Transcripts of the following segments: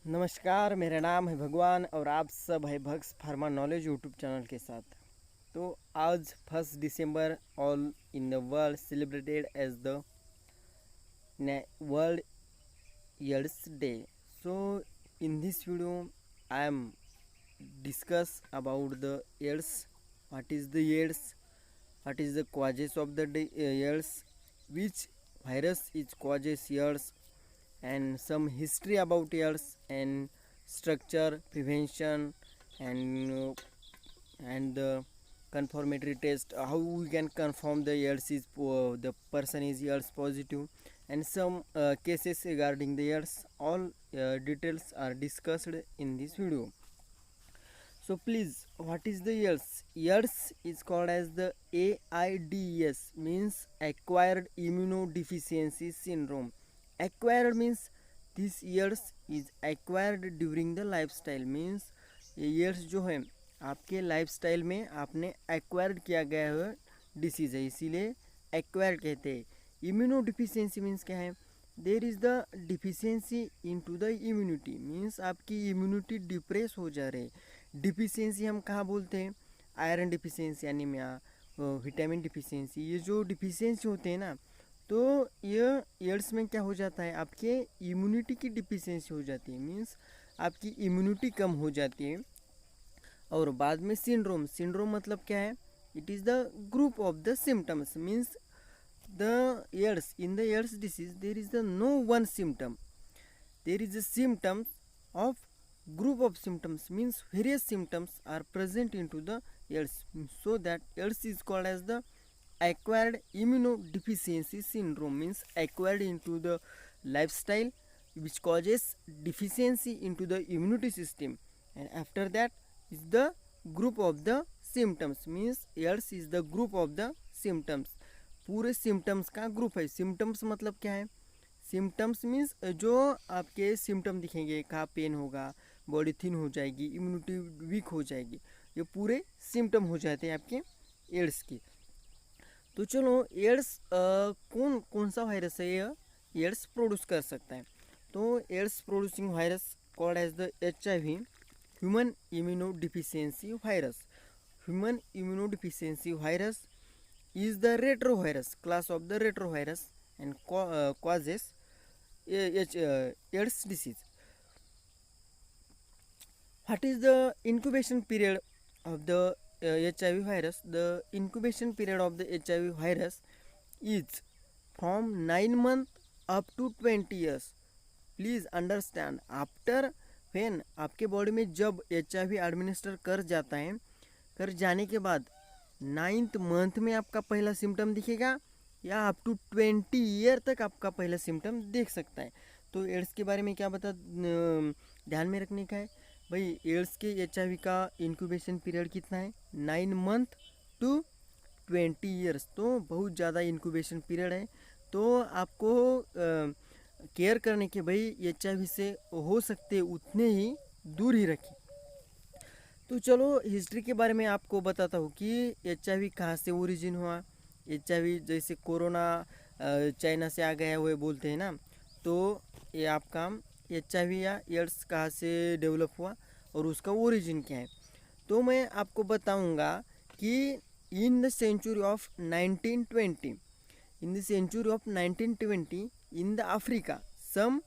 नमस्कार, मेरा नाम है भगवान और आप सब है भक्स फार्मा नॉलेज यूट्यूब चैनल के साथ। तो आज 1 दिसंबर all in the world celebrated as the world AIDS day. So in this video I am discuss about the AIDS, what is the AIDS, what is the causes of the AIDS, which virus is causes AIDS, and some history about AIDS and structure, prevention, and the confirmatory test, how we can confirm the AIDS is the person is AIDS positive, and some cases regarding the AIDS. All details are discussed in this video. So please, what is the AIDS? AIDS is called as the AIDS, means acquired immunodeficiency syndrome. Acquired means this AIDS is acquired during the lifestyle, means ये AIDS जो है आपके lifestyle में आपने acquired किया गया हुआ disease है, इसीलिए एक्वायर्ड कहते हैं। इम्यूनो डिफिशियंसी मीन्स क्या है? There is the deficiency in to the immunity, means आपकी इम्यूनिटी डिप्रेस हो जा रही है। डिफिशियंसी हम कहाँ बोलते हैं? Iron deficiency, anaemia, vitamin deficiency, ये जो डिफिशियंसी होते हैं ना, तो ये एड्स में क्या हो जाता है? आपके इम्यूनिटी की डिफिशियंसी हो जाती है, मीन्स आपकी इम्यूनिटी कम हो जाती है। और बाद में सिंड्रोम मतलब क्या है? It is the group of the symptoms, means the AIDS, in the AIDS disease there is the no one symptom, there is a symptoms of group of symptoms, means various symptoms are present into the AIDS, so that AIDS is called as the acquired immunodeficiency syndrome, means acquired into the lifestyle which causes deficiency into the immunity system, and after that is the group of the symptoms, means AIDS is the group of the symptoms, पूरे symptoms का group है। Symptoms मतलब क्या है? Symptoms means जो आपके symptom दिखेंगे, कहाँ पेन होगा, बॉडी थिन हो जाएगी, इम्यूनिटी वीक हो जाएगी, ये पूरे सिम्टम हो जाते हैं आपके एड्स के। तो चलो, एड्स कौन कौन सा वायरस है ये एड्स प्रोड्यूस कर सकता है? तो AIDS producing virus called as the HIV, human immunodeficiency virus. Human immunodeficiency virus is the retrovirus class of the retrovirus and causes AIDS disease. What is the incubation period of the HIV virus? The incubation period of the HIV virus is from 9 months up to 20 years. Please understand, after when आपके body में जब HIV administer कर जाता है, कर जाने के बाद 9th मंथ में आपका पहला सिम्टम दिखेगा, या अप टू 20 ईयर तक आपका पहला सिम्टम देख सकता है। तो एड्स के बारे में क्या ध्यान में रखने का है भाई? एड्स के HIV का इंक्यूबेशन पीरियड कितना है? 9 मंथ टू 20 ईयर्स, तो बहुत ज़्यादा इंक्यूबेशन पीरियड है। तो आपको केयर करने के भाई HIV से हो सकते उतने ही दूर ही रखें। तो चलो, हिस्ट्री के बारे में आपको बताता हूँ कि HIV कहाँ से ओरिजिन हुआ। HIV जैसे कोरोना चाइना से आ गया वो बोलते हैं ना, तो ये आपका HIV या एड्स कहाँ से डेवलप हुआ और उसका ओरिजिन क्या है? तो मैं आपको बताऊंगा कि in the century of 1920, in the century of 1920 in the Africa, some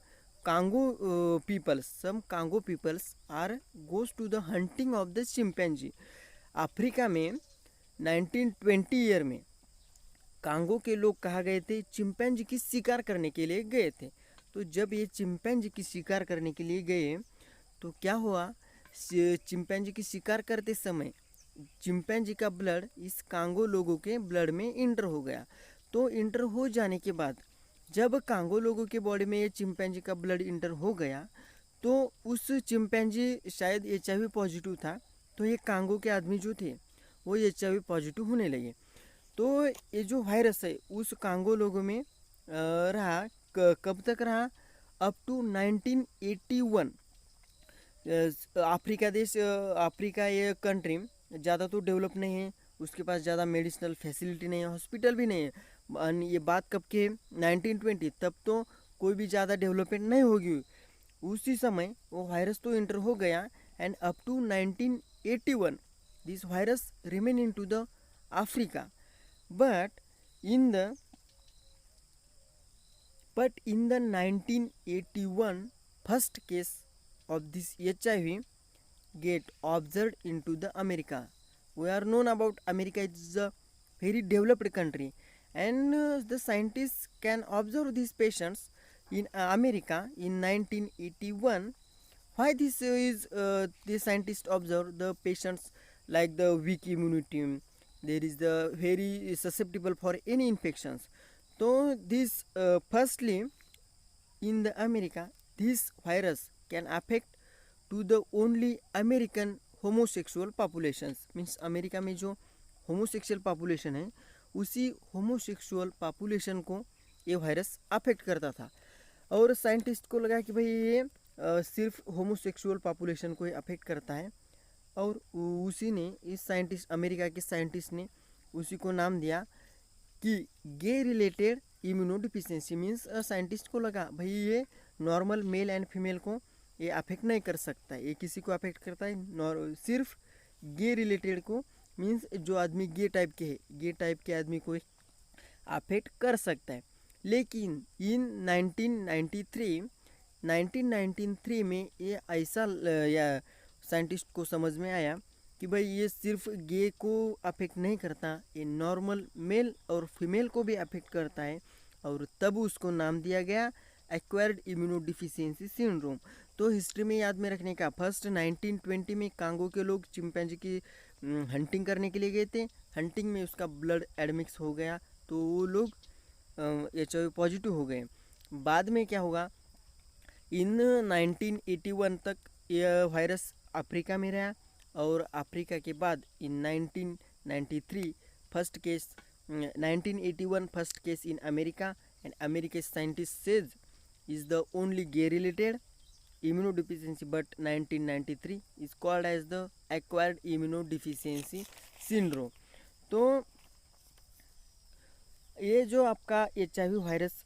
Congo peoples are goes to the hunting of the chimpanzee. Africa में 1920 ईयर में कांगो के लोग कहाँ गए थे? चिंपैंजी की शिकार करने के लिए गए थे। तो जब ये चिंपैंजी की शिकार करने के लिए गए तो क्या हुआ? चिंपैंजी की शिकार करते समय चिंपैंजी का ब्लड इस कांगो लोगों के ब्लड में इंटर हो गया। तो इंटर हो जाने के बाद जब कांगो लोगों के बॉडी में ये चिंपैंजी का ब्लड इंटर हो गया, तो उस चिंपैंजी शायद HIV पॉजिटिव था, तो ये कांगो के आदमी जो थे वो HIV पॉजिटिव होने लगे। तो ये जो वायरस है उस कांगो लोगों में रहा, कब तक रहा? Up to 1981। अफ्रीका ये कंट्री ज़्यादा तो डेवलप नहीं है, उसके पास ज़्यादा मेडिसिनल फैसिलिटी नहीं है, हॉस्पिटल भी नहीं है। ये बात कब के? 1920, तब तो कोई भी ज़्यादा डेवलपमेंट नहीं होगी। उसी समय वो वायरस तो इंटर हो गया and up to 1981 this virus remain in to the Africa but in the in the 1981 first case of this HIV get observed into the America. We are known about America is a very developed country and the scientists can observe these patients in America in 1981. Why this is the scientists observe the patients like the weak immunity, there is the very susceptible for any infections. So this firstly in the America this virus can affect to the only American homosexual populations, means America में जो homosexual population है उसी homosexual population को ये virus affect करता था और scientist को लगा कि भाई ये सिर्फ होमोसेक्सुअल पॉपुलेशन को ही अफेक्ट करता है और उसी ने इस साइंटिस्ट अमेरिका के साइंटिस्ट ने उसी को नाम दिया कि गे रिलेटेड इम्यूनोडिफिशियंसी, मीन्स साइंटिस्ट को लगा भाई ये नॉर्मल मेल एंड फीमेल को ये अफेक्ट नहीं कर सकता है, ये किसी को अफेक्ट करता है सिर्फ गे रिलेटेड को, मीन्स जो आदमी गे टाइप के है गे टाइप के आदमी को अफेक्ट कर सकता है। लेकिन इन 1993 में ये ऐसा या साइंटिस्ट को समझ में आया कि भाई ये सिर्फ गे को अफेक्ट नहीं करता, ये नॉर्मल मेल और फीमेल को भी अफेक्ट करता है और तब उसको नाम दिया गया एक्वायर्ड इम्यूनोडिफिशियंसी सिंड्रोम। तो हिस्ट्री में याद में रखने का, फर्स्ट 1920 में कांगो के लोग चिंपैंजी की हंटिंग करने के लिए गए थे, हंटिंग में उसका ब्लड एडमिक्स हो गया तो वो लोग HIV पॉजिटिव हो गए। बाद में क्या होगा, इन 1981 तक यह वायरस अफ्रीका में रहा और अफ्रीका के बाद इन 1993 first case 1981 first case in America and America scientist says is the only gay related immunodeficiency but 1993 is called as the acquired immunodeficiency syndrome। तो ये जो आपका HIV virus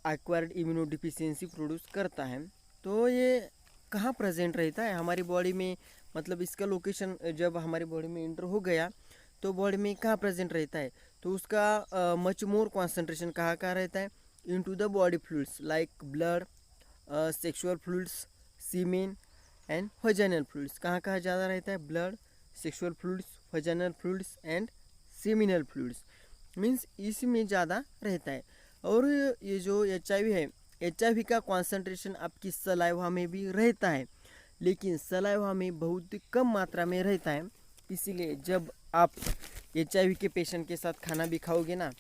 acquired immunodeficiency produce करता है तो ये कहाँ प्रेजेंट रहता है हमारी बॉडी में, मतलब इसका लोकेशन जब हमारी बॉडी में इंटर हो गया तो बॉडी में कहाँ प्रेजेंट रहता है, तो उसका मच मोर कॉन्सेंट्रेशन कहाँ रहता है, into the body fluids like blood, sexual fluids, semen and vaginal fluids। कहाँ ज़्यादा रहता है, blood, sexual fluids, vaginal fluids and seminal fluids, means इसमें ज़्यादा रहता है। और ये जो HIV है, HIV का कॉन्सेंट्रेशन आपकी सलाइवा में भी रहता है लेकिन सलाइवा में बहुत कम मात्रा में रहता है, इसीलिए जब आप HIV के पेशेंट के साथ खाना भी खाओगे ना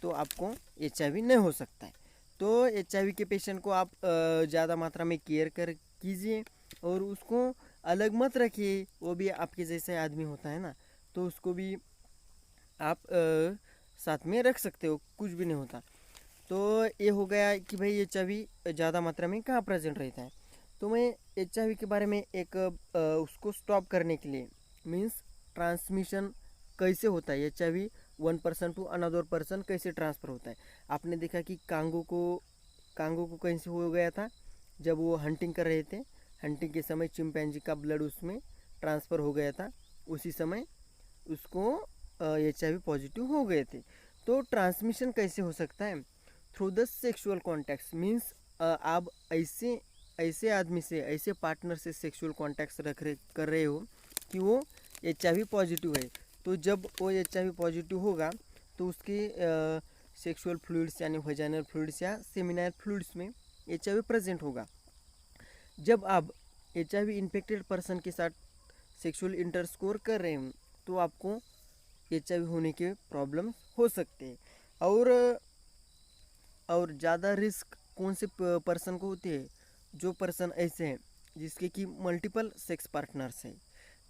तो आपको HIV नहीं हो सकता है। तो HIV के पेशेंट को आप ज़्यादा मात्रा में केयर कर कीजिए और उसको अलग मत रखिए, वो भी आपके जैसे आदमी होता है ना तो उसको भी आप साथ में रख सकते हो, कुछ भी नहीं होता। तो ये हो गया कि भाई HIV ज़्यादा मात्रा में कहाँ प्रेजेंट रहता है। तो मैं HIV के बारे में एक उसको स्टॉप करने के लिए, मीन्स ट्रांसमिशन कैसे होता है, HIV one person to another person कैसे ट्रांसफ़र होता है। आपने देखा कि कांगो को कैसे हो गया था, जब वो हंटिंग कर रहे थे, हंटिंग के समय चिंपैंजी का ब्लड उसमें ट्रांसफ़र हो गया था, उसी समय उसको HIV पॉजिटिव हो गए थे। तो ट्रांसमिशन कैसे हो सकता है, through the sexual contacts, means आप ऐसे आदमी से, ऐसे पार्टनर से सेक्सुअल कॉन्टैक्ट्स कर रहे हो कि वो HIV पॉजिटिव है, तो जब वो HIV पॉजिटिव होगा तो उसके सेक्सुअल फ्लूइड्स यानी वेजाइनल फ्लूइड्स या सेमिनल फ्लूइड्स में HIV प्रेजेंट होगा। जब आप HIV इन्फेक्टेड पर्सन के साथ सेक्सुअल इंटरकोर्स कर रहे हैं तो आपको HIV होने के प्रॉब्लम हो सकते हैं। और ज़्यादा रिस्क कौन से पर्सन को होती है, जो पर्सन ऐसे हैं जिसके कि मल्टीपल सेक्स पार्टनर्स हैं,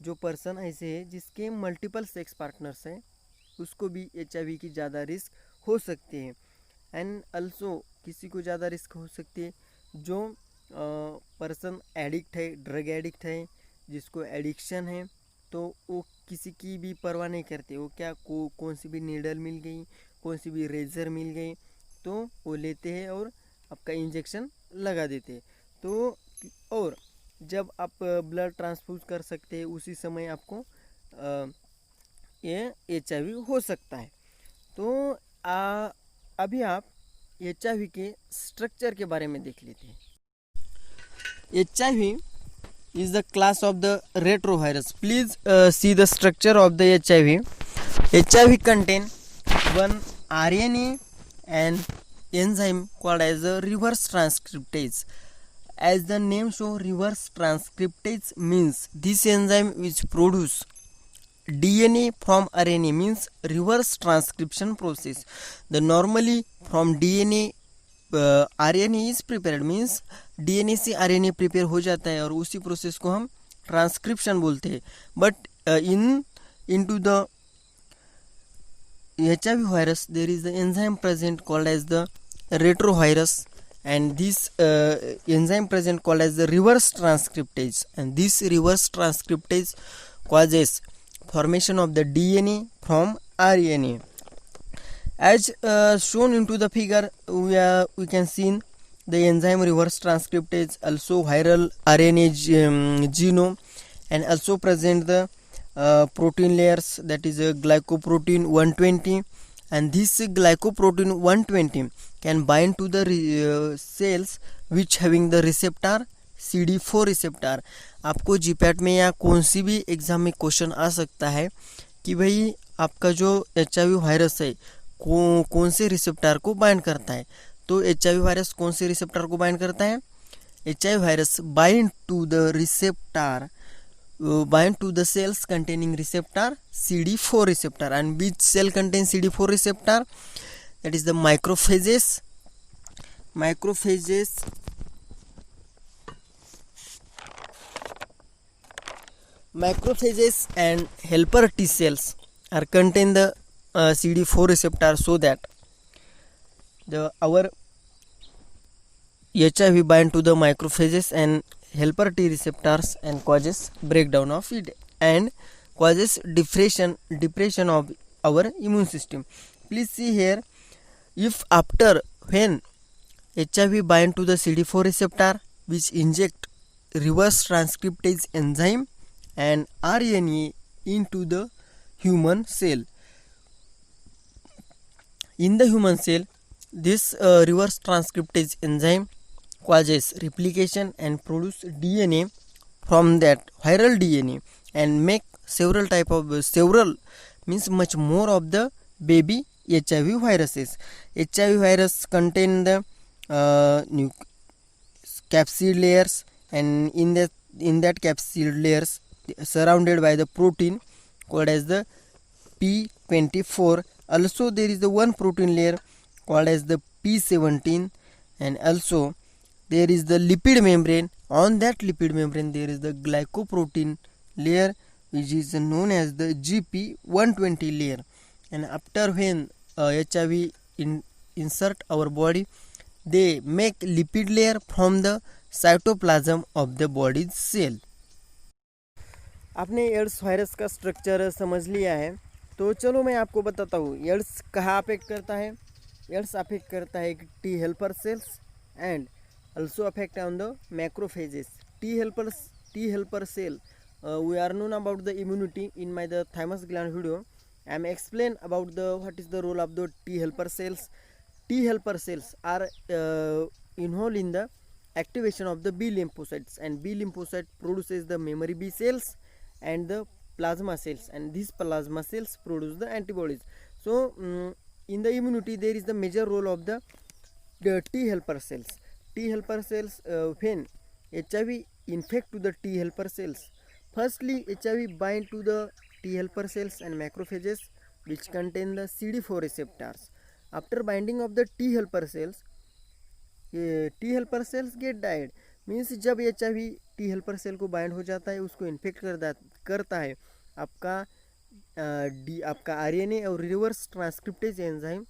जो पर्सन ऐसे है जिसके मल्टीपल सेक्स पार्टनर्स हैं उसको भी HIV की ज़्यादा रिस्क हो सकती है। एंड अल्सो किसी को ज़्यादा रिस्क हो सकती है जो पर्सन एडिक्ट है, ड्रग एडिक्ट है, जिसको एडिक्शन है, तो वो किसी की भी परवाह नहीं करते, वो क्या कौन सी भी नीडल मिल गई, कौन सी भी रेजर मिल गई तो वो लेते हैं और आपका इंजेक्शन लगा देते हैं। तो और जब आप ब्लड ट्रांसफ्यूज कर सकते हैं उसी समय आपको ये HIV हो सकता है। तो अभी आप HIV के स्ट्रक्चर के बारे में देख लेते हैं। HIV is the class of the retrovirus. Please see the structure of the HIV. HIV contain one RNA and enzyme called as a reverse transcriptase. As the name shows, reverse transcriptase means this enzyme which produce DNA from RNA, means reverse transcription process. The normally from DNA RNA is prepared, means DNA से RNA prepare हो जाता है और उसी process को हम transcription बोलते हैं. But into the HIV virus there is the enzyme present called as the retrovirus, and this enzyme present called as the reverse transcriptase, and this reverse transcriptase causes formation of the DNA from RNA. As shown into the figure, we can see the enzyme reverse transcriptase, also viral RNA genome, and also present the protein layers, that is a glycoprotein 120, and this glycoprotein 120 can bind to the cells which having the receptor CD4 receptor. आपको GPAT में या कौन सी भी exam में question आ सकता है कि भाई आपका जो HIV वायरस है कौन से रिसेप्टर को बाइंड करता है. तो HIV वायरस कौन से रिसेप्टर को बाइंड करता है? HIV virus bind to the receptor, bind to the cells containing receptor CD4 receptor. And which cell contains CD4 receptor? That is the macrophages and helper T cells are contain the CD4 receptor, so that our HIV bind to the macrophages and helper T receptors and causes breakdown of it and causes depression of our immune system. Please see here, if after when HIV bind to the CD4 receptor which inject reverse transcriptase enzyme and RNA into the human cell. In the human cell, this reverse transcriptase enzyme causes replication and produce DNA from that viral DNA and make several means much more of the baby HIV viruses. HIV virus contain the capsid layers, and in that capsid layers surrounded by the protein called as the P24. Also there is the one protein layer called as the P17, and also there is the lipid membrane. On that lipid membrane there is the glycoprotein layer which is known as the GP120 layer. And after when HIV insert our body, they make lipid layer from the cytoplasm of the body's cell. आपने AIDS virus का structure समझ लिया है, तो चलो मैं आपको बताता हूँ एड्स कहाँ अफेक्ट करता है. एड्स अफेक्ट करता है T helper cells and also affect on the macrophages. T helper cell, we are known about the immunity in my the thymus gland video. I am explain about the what is the role of the T helper cells. T helper cells are involved in the activation of the B lymphocytes, and B lymphocyte produces the memory B cells and the plasma cells, and these plasma cells produce the antibodies. So in the immunity there is the major role of the T helper cells. T helper cells, when HIV infect to the T helper cells, firstly HIV bind to the T helper cells and macrophages which contain the CD4 receptors. After binding of the T helper cells get died. Means जब HIV T helper cell को bind हो जाता है, उसको infect करता है, आपका RNA और reverse transcriptase enzyme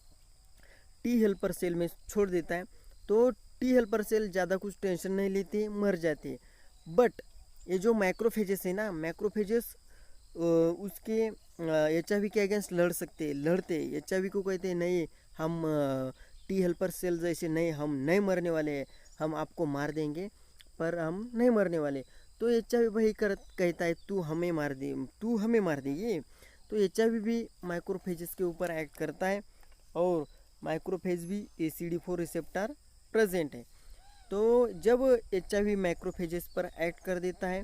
T helper cell में छोड़ देता है, तो टी हेल्पर सेल ज़्यादा कुछ टेंशन नहीं लेती है, मर जाती है. बट ये जो माइक्रोफेजेस है ना, माइक्रोफेजेस उसके HIV के अगेंस्ट लड़ते HIV को कहते हैं नहीं, हम टी हेल्पर सेल जैसे नहीं, हम नहीं मरने वाले हैं, हम आपको मार देंगे. पर हम नहीं मरने वाले। तो HIV वही कहता है तू हमें मार देगी। तो HIV भी माइक्रोफेजेस के ऊपर एक्ट करता है और माइक्रोफेज भी ACD4 रिसेप्टर प्रेजेंट है। तो जब HIV माइक्रोफेजेस पर एक्ट कर देता है,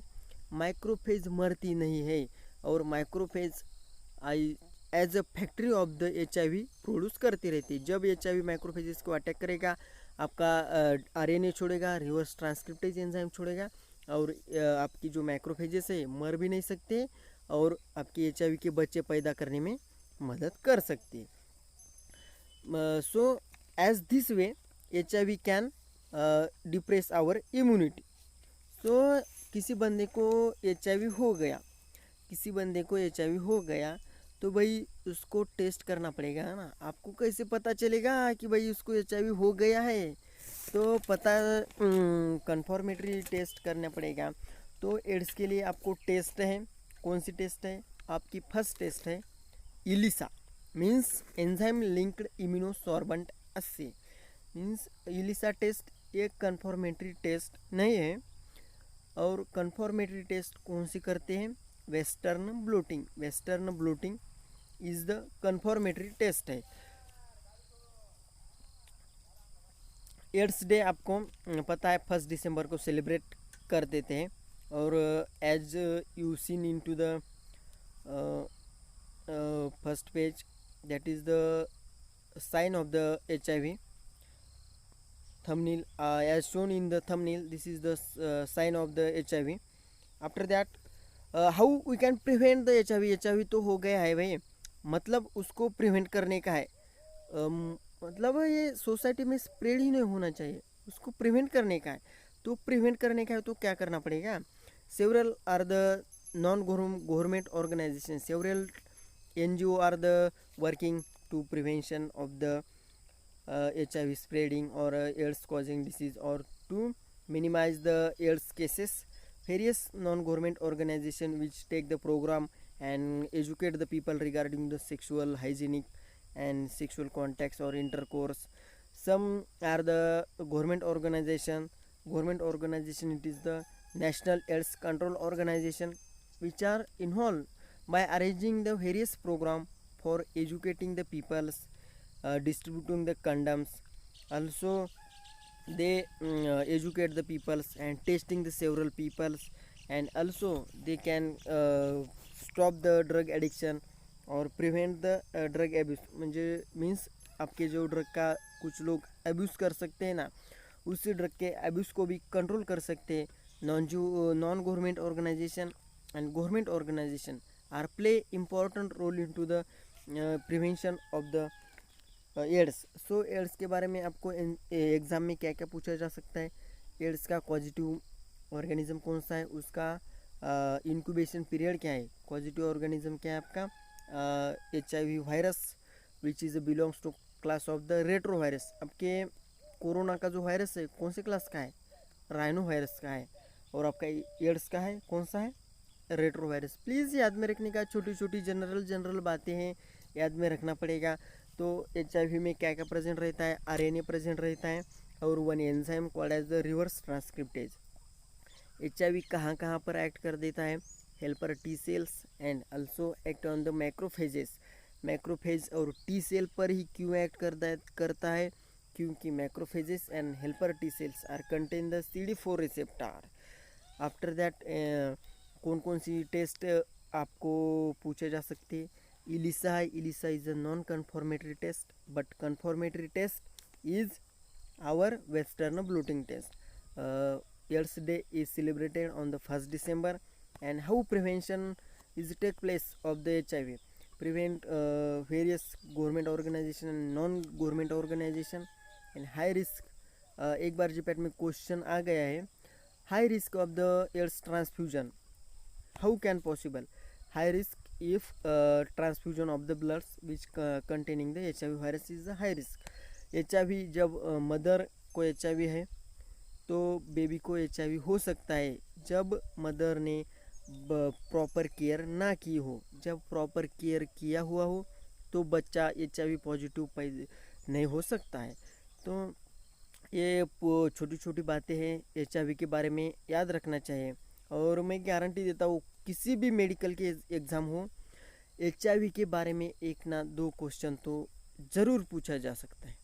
माइक्रोफेज मरती नहीं है और microphage as a factory of the HIV produce करती रहती है। जब HIV माइक्रोफेजेस को अटैक करेगा, आपका RNA छोड़ेगा, रिवर्स ट्रांसक्रिप्टेज एंजाइम छोड़ेगा और आपकी जो माइक्रोफेजेस है मर भी नहीं सकते और आपकी HIV के बच्चे पैदा करने में मदद कर सकती है। So as this way HIV can depress our immunity. तो किसी बंदे को HIV हो गया तो भाई उसको टेस्ट करना पड़ेगा ना। आपको कैसे पता चलेगा कि भाई उसको HIV हो गया है? तो पता कन्फर्मेटरी टेस्ट करना पड़ेगा। तो एड्स के लिए आपको टेस्ट है, कौन सी टेस्ट है? आपकी फर्स्ट टेस्ट है ELISA, means enzyme linked immunosorbent assay. Means ELISA test एक कन्फर्मेटरी टेस्ट नहीं है। और कन्फर्मेटरी टेस्ट कौन सी करते हैं? Western blotting is the confirmatory test है। एड्स डे आपको पता है 1 दिसंबर को सेलिब्रेट कर देते हैं और as you seen in to the first page, that is the sign of the HIV thumbnail, as shown in the thumbnail. This is the sign of the HIV. After that how we can prevent the HIV तो हो गया है भाई, मतलब उसको prevent करने का है। मतलब ये सोसाइटी में स्प्रेड ही नहीं होना चाहिए, उसको प्रिवेंट करने का है। तो प्रिवेंट करने का है तो क्या करना पड़ेगा? Several are the non government organisation, several NGO are the working to prevention of the HIV spreading or AIDS causing disease or to minimize the AIDS cases. Various non-government organizations which take the program and educate the people regarding the sexual hygienic and sexual contacts or intercourse. Some are the government organization. It is the National AIDS Control Organization, which are involved by arranging the various program for educating the peoples, distributing the condoms. Also they educate the peoples and testing the several peoples, and also they can stop the drug addiction और prevent the drug abuse. म्हणजे means आपके जो drug का कुछ लोग abuse कर सकते हैं ना, उसी ड्रग के एब्यूज़ को भी कंट्रोल कर सकते हैं। Non government organisation and government organisation are play important role in to the prevention of the AIDS. So AIDS के बारे में आपको एग्ज़ाम में क्या क्या पूछा जा सकता है? एड्स का पॉजिटिव ऑर्गेनिज्म कौन सा है, उसका इंक्यूबेशन पीरियड क्या है, पॉजिटिव ऑर्गेनिज्म क्या है आपका HIV virus which is belongs to class of the retrovirus. आपके कोरोना का जो वायरस है कौन से क्लास का है? राइनो वायरस का है। और आपका एड्स का है कौन सा है? Retro virus. प्लीज़ याद में रखने का, छोटी छोटी जनरल बातें हैं, याद में रखना पड़ेगा। तो HIV में क्या क्या प्रेजेंट रहता है? RNA प्रेजेंट रहता है और one enzyme called as the reverse transcriptase. HIV कहाँ कहाँ पर एक्ट कर देता है? Helper T cells and also act on the macrophages. Macrophage और T सेल पर ही क्यों एक्ट करता है? क्योंकि macrophages and helper T cells are contain the CD4 receptor. After that कौन कौन सी टेस्ट आपको पूछे जा सकते हैं? ELISA is a non confirmatory test, but confirmatory test is our western blotting test. AIDS Day is celebrated on the 1st December. And how prevention is take place of the HIV? Prevent various government organization and non-government organization and high risk. एक बार GPAT में question आ गया है, high risk of the AIDS transfusion how can possible? High risk if transfusion of the bloods which containing the HIV virus is the high risk. HIV जब mother को HIV है तो baby को HIV हो सकता है जब मदर ने प्रॉपर केयर ना की हो। जब प्रॉपर केयर किया हुआ हो तो बच्चा HIV पॉजिटिव नहीं हो सकता है। तो ये छोटी छोटी बातें हैं HIV के बारे में याद रखना चाहिए। और मैं गारंटी देता हूँ किसी भी मेडिकल के एग्ज़ाम हो, HIV के बारे में एक ना दो क्वेश्चन तो ज़रूर पूछा जा सकता है।